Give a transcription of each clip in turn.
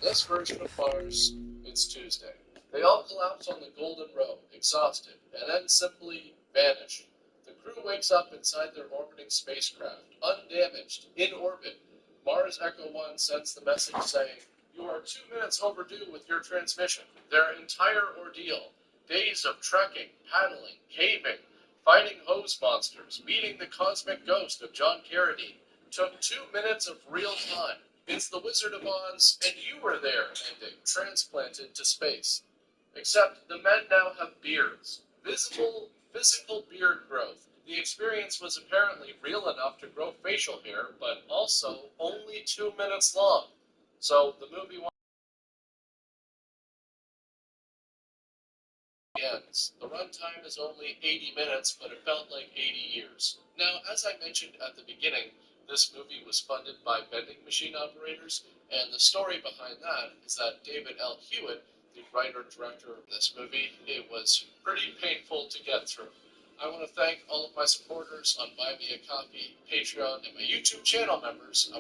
This version of Mars, it's Tuesday. They all collapse on the Golden Road, exhausted, and then simply vanish. The crew wakes up inside their orbiting spacecraft, undamaged, in orbit. Mars Echo 1 sends the message saying, "You are 2 minutes overdue with your transmission." Their entire ordeal, days of trekking, paddling, caving, fighting hose monsters, meeting the cosmic ghost of John Carradine, took 2 minutes of real time. It's the Wizard of Oz, and you were there, ending, transplanted to space. Except the men now have beards. Visible, physical beard growth. The experience was apparently real enough to grow facial hair, but also only 2 minutes long. So the movie ends. The runtime is only 80 minutes, but it felt like 80 years. Now, as I mentioned at the beginning, this movie was funded by vending machine operators, and the story behind that is that David L. Hewitt, the writer-director of this movie, it was pretty painful to get through. I want to thank all of my supporters on Buy Me a Coffee, Patreon, and my YouTube channel members.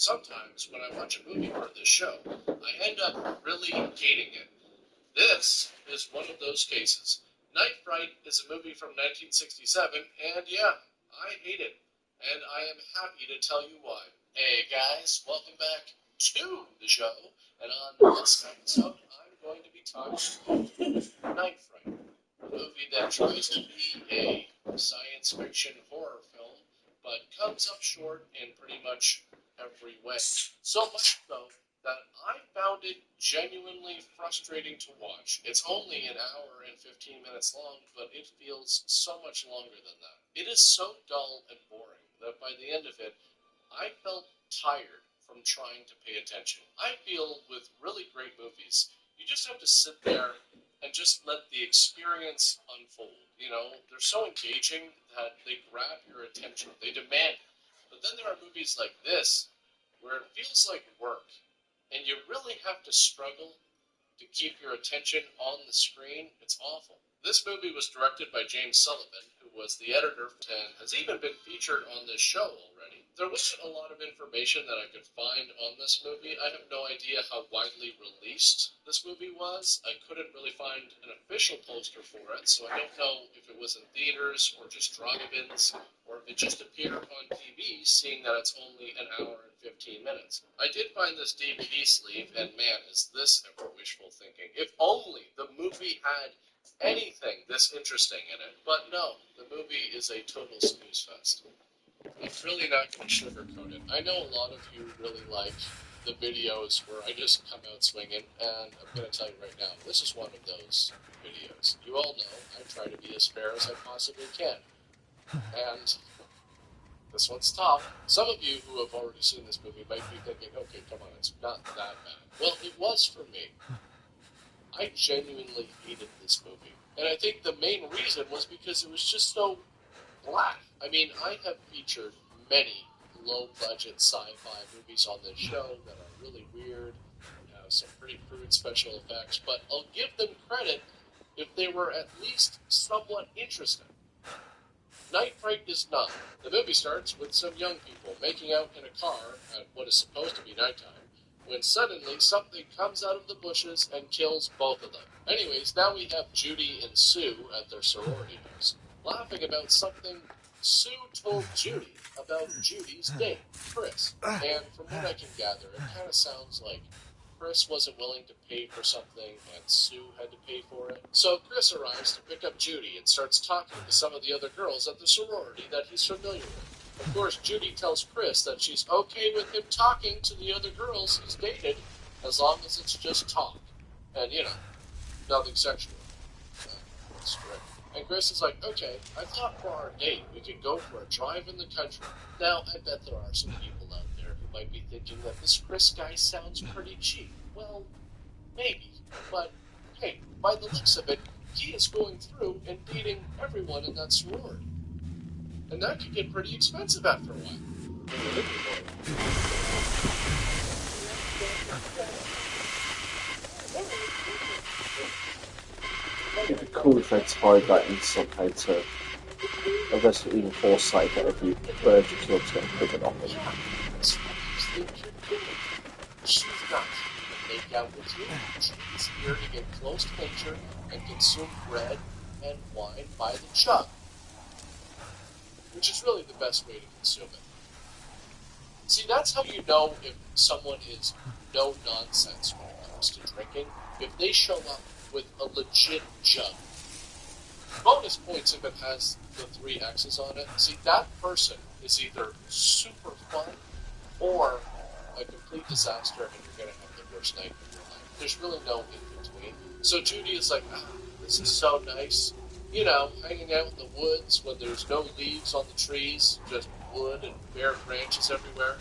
Sometimes, when I watch a movie or this show, I end up really hating it. This is one of those cases. Night Fright is a movie from 1967, and yeah, I hate it. And I am happy to tell you why. Hey guys, welcome back to the show. And on this episode, I'm going to be talking about Night Fright, a movie that tries to be a science fiction horror film, but comes up short in pretty much every way. So much so that I found it genuinely frustrating to watch. It's only an hour and 15 minutes long, but it feels so much longer than that. It is so dull and boring that by the end of it, I felt tired from trying to pay attention. I feel with really great movies, you just have to sit there and just let the experience unfold. You know, they're so engaging that they grab your attention, they demand it. But then there are movies like this where it feels like work, and you really have to struggle to keep your attention on the screen. It's awful. This movie was directed by James Sullivan, who was the editor and has even been featured on this show already. There wasn't a lot of information that I could find on this movie. I have no idea how widely released this movie was. I couldn't really find an official poster for it, so I don't know if it was in theaters or just drive-ins, or if it just appeared on TV, seeing that it's only an hour and 15 minutes. I did find this DVD sleeve, and man, is this ever wishful thinking. If only the movie had anything this interesting in it. But no, the movie is a total snooze fest. I'm really not going to sugarcoat it. I know a lot of you really like the videos where I just come out swinging, and I'm going to tell you right now, this is one of those videos. You all know I try to be as fair as I possibly can. And this one's tough. Some of you who have already seen this movie might be thinking, okay, come on, it's not that bad. Well, it was for me. I genuinely hated this movie. And I think the main reason was because it was just so black. I mean, I have featured many low-budget sci-fi movies on this show that are really weird, have some pretty crude special effects, but I'll give them credit if they were at least somewhat interesting. Night Fright is not. The movie starts with some young people making out in a car at what is supposed to be nighttime, when suddenly something comes out of the bushes and kills both of them. Anyways, now we have Judy and Sue at their sorority house, laughing about something Sue told Judy about Judy's date, Chris. And from what I can gather, it kind of sounds like Chris wasn't willing to pay for something and Sue had to pay for it. So Chris arrives to pick up Judy and starts talking to some of the other girls at the sorority that he's familiar with. Of course, Judy tells Chris that she's okay with him talking to the other girls he's dated as long as it's just talk. And, you know, nothing sexual. That's correct. And Chris is like, okay, I thought for our date we could go for a drive in the country. Now, I bet there are some people out there who might be thinking that this Chris guy sounds pretty cheap. Well, maybe. But, hey, by the looks of it, he is going through and beating everyone in that sorority. And that could get pretty expensive after a while. It'd be cool if they tied that in somehow to eventually even foresight that every bird you kill is getting triggered off it. Yeah, that's what you think you're doing. She's not here to make out with you. She's here to get close to nature and consume bread and wine by the jug, which is really the best way to consume it. See, that's how you know if someone is no nonsense when it comes to drinking, if they show up with a legit jug. Bonus points if it has the 3 X's on it. See, that person is either super fun or a complete disaster, and you're going to have the worst night of your life. There's really no in between. So Judy is like, this is so nice. You know, hanging out in the woods when there's no leaves on the trees, just wood and bare branches everywhere.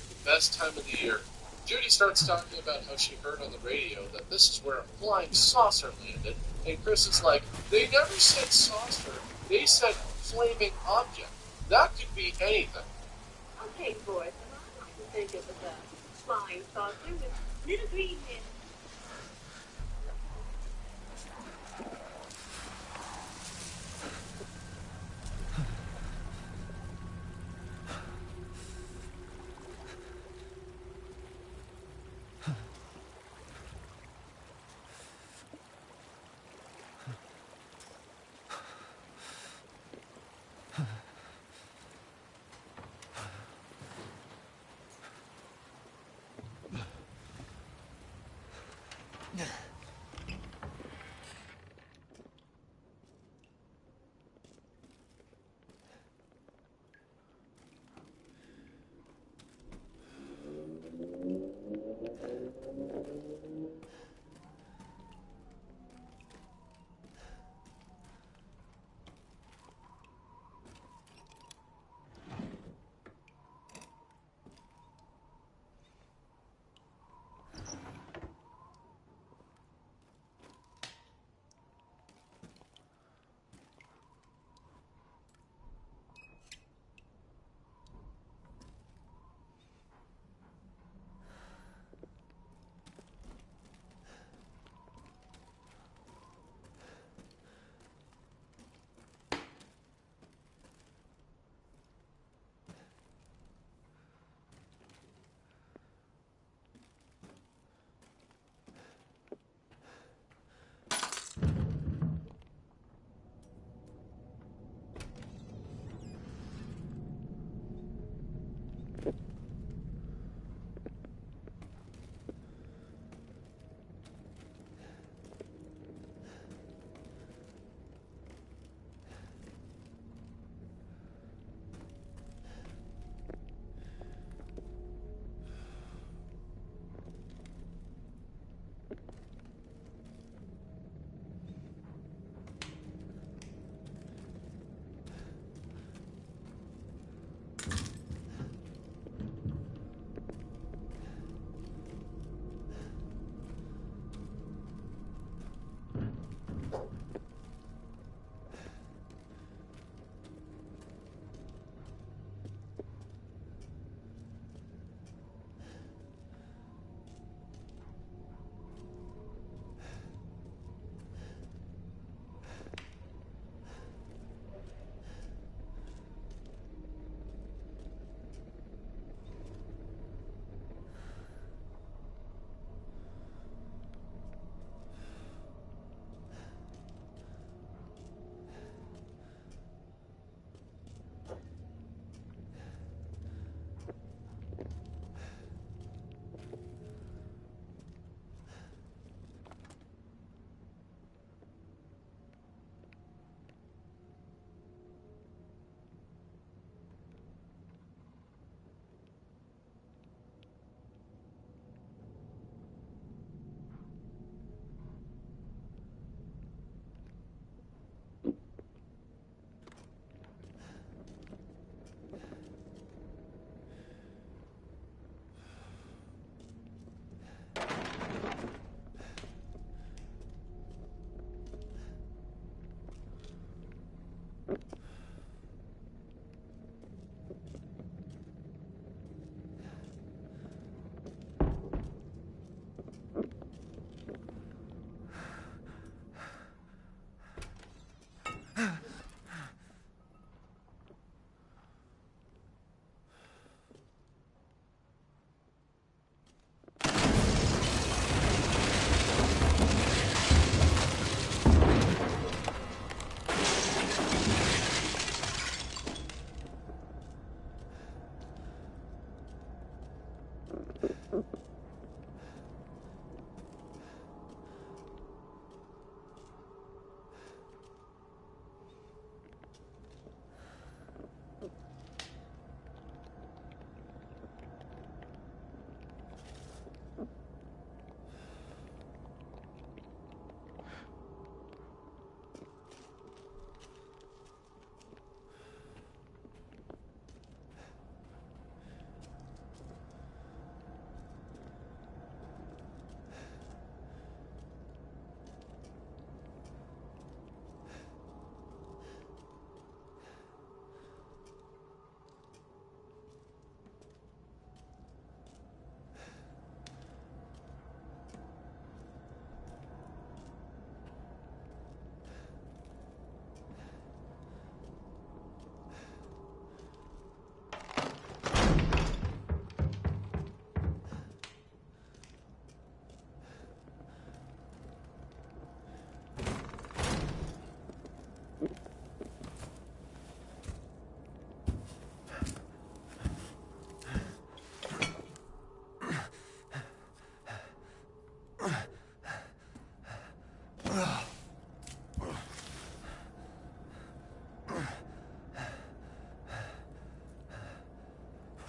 The best time of the year. Judy starts talking about how she heard on the radio that this is where a flying saucer landed, and Chris is like, they never said saucer, they said flaming object. That could be anything. Okay, boys, I like to think it was a flying saucer with little green men.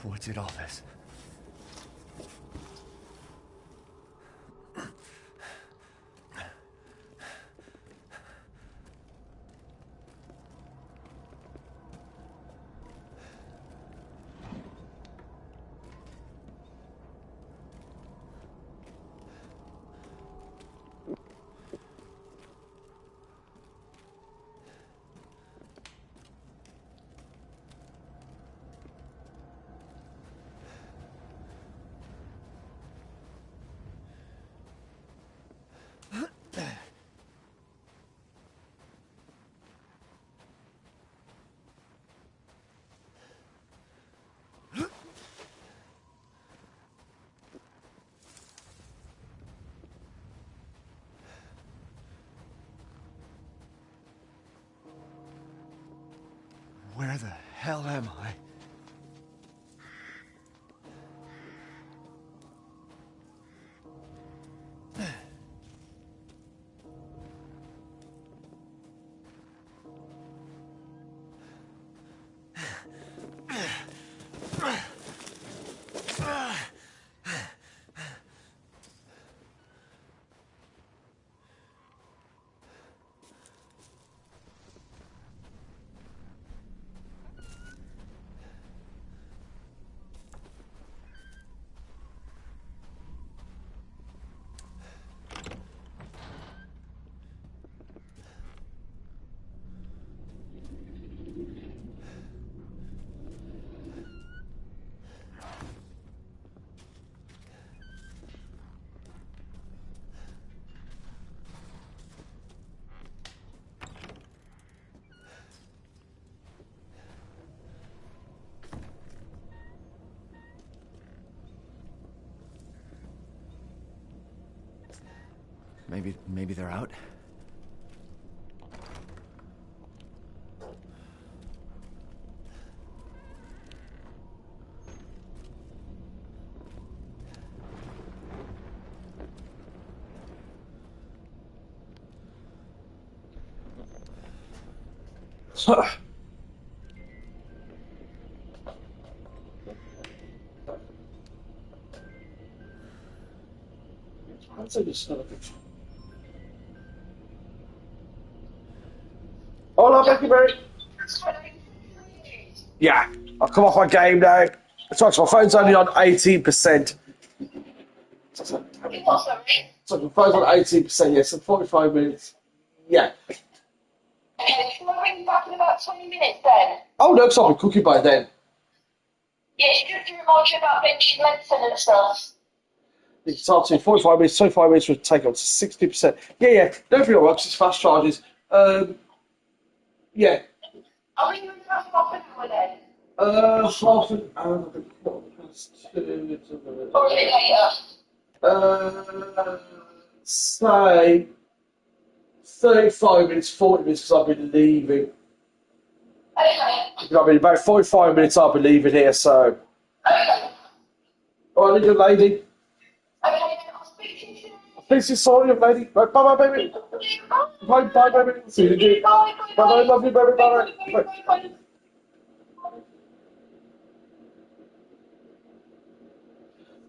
What's it all this? Where the hell am I? Maybe they're out? Hola, thank you, Mary. Yeah, I'll come off my game now. It's like my phone's only on 18%. So my phone's on 18%, yeah, so 45 minutes. Yeah. Okay, can I ring you back in about 20 minutes then? Oh no, because I'll be cooking by then. Yeah, it's good to remind you about benching medicine and stuff. You can start to 45 minutes, 25 minutes would take up to 60%. Yeah, don't feel right, 'cause it's fast charges. Yeah. I'll ring you in half an hour then. Half an hour, past 2. Or a bit later. Say 35 minutes, 40 minutes, because I've been leaving. Okay. I mean, about 45 minutes I'll be leaving here, so. Okay. All right, young lady. Okay, then I'll speak to you soon. Please, sorry, young lady. Right, bye, baby. Bye, baby. See you again. Bye, love you, baby. Bye.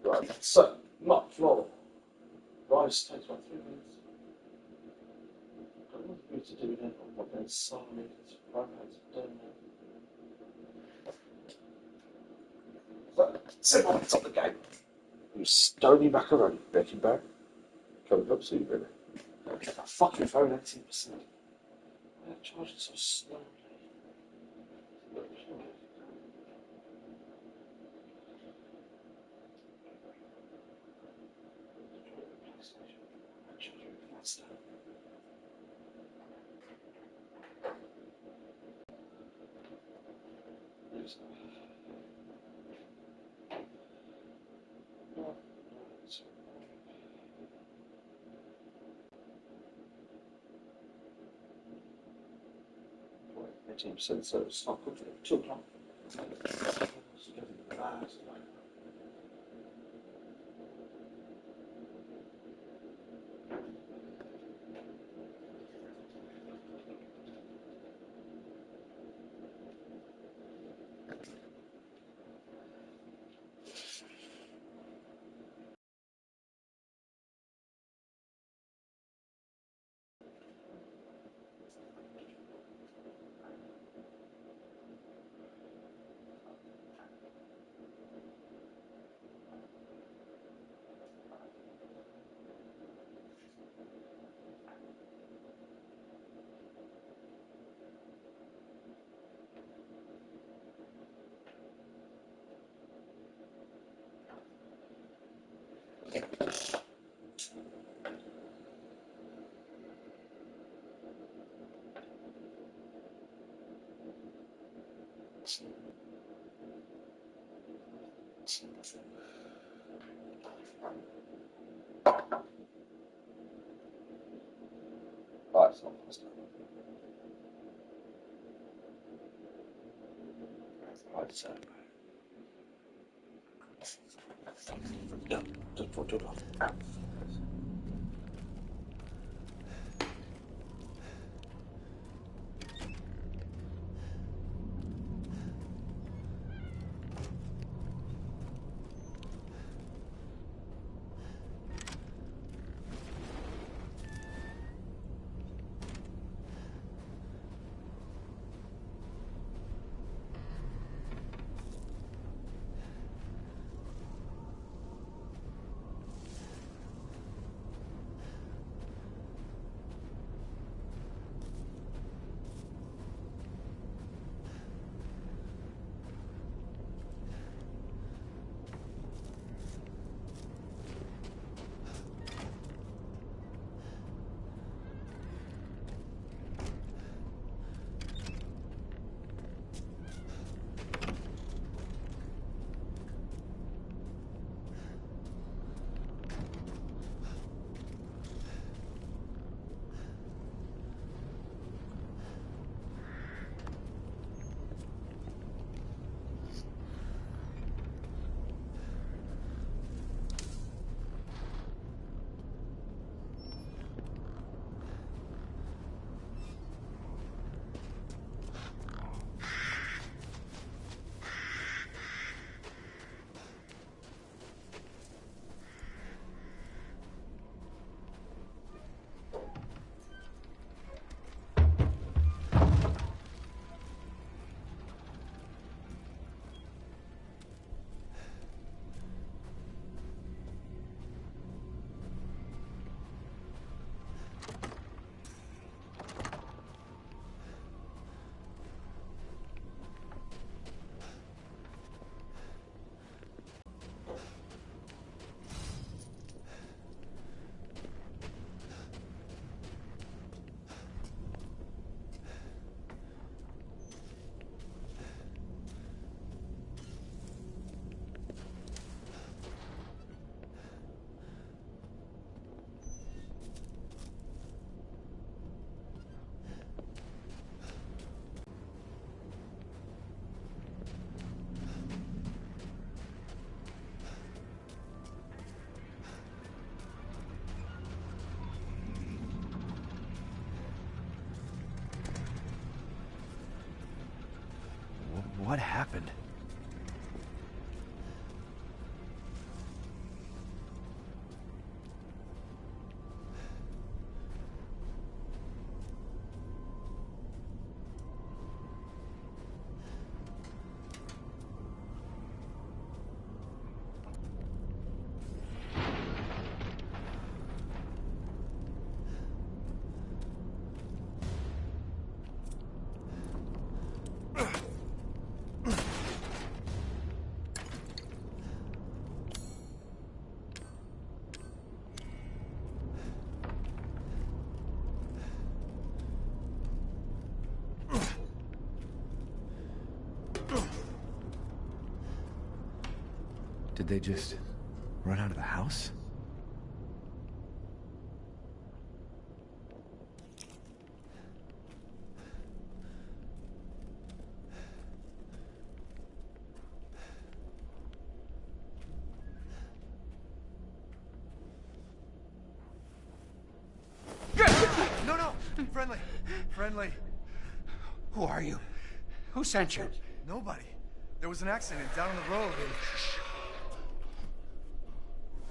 Right, so, not floor. Rice takes about 3 minutes. I don't know what to do with it. I'm not going to sign it. It's right now. So, 7 minutes on the game. You stony macaroni, Becky Barry. Coming up soon, baby. Get that fucking phone 18%. Why are charging so slowly? %, so it's not good for 2 o'clock. Right, it's not fast enough. Right, so. Yeah, just put it off. What happened? Did they just run out of the house? No, no! Friendly! Friendly! Who are you? Who sent you? Nobody. There was an accident down on the road and...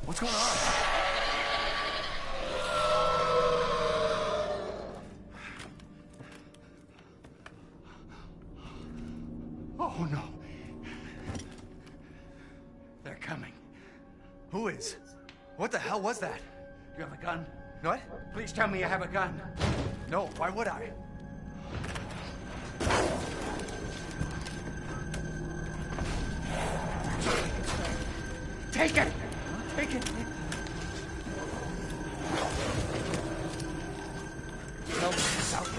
What's going on? Oh, no. They're coming. Who is? What the hell was that? You have a gun? What? Please tell me you have a gun. No, why would I? Take it! Take it! No, South.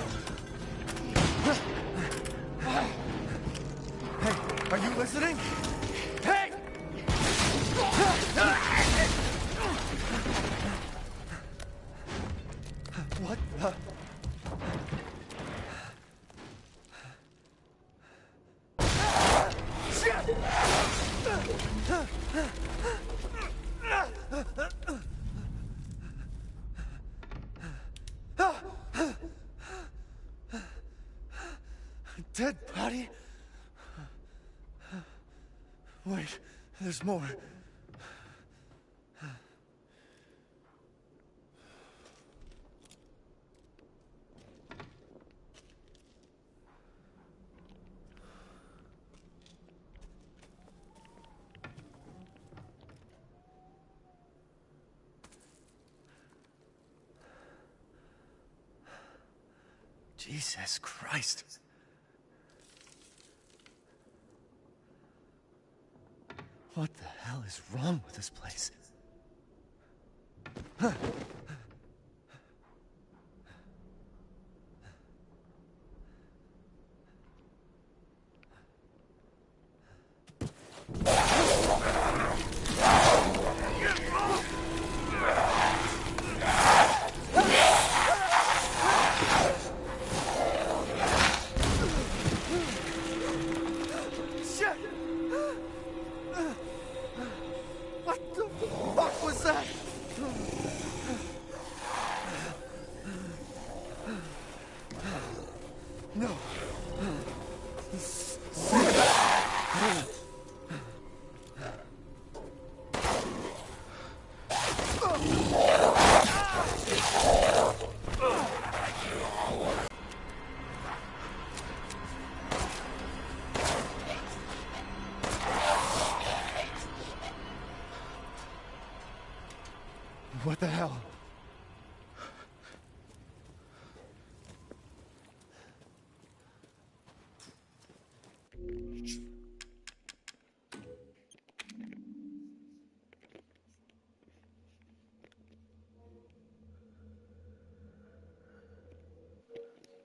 Dead body? Wait, there's more. Jesus Christ. What the hell is wrong with this place?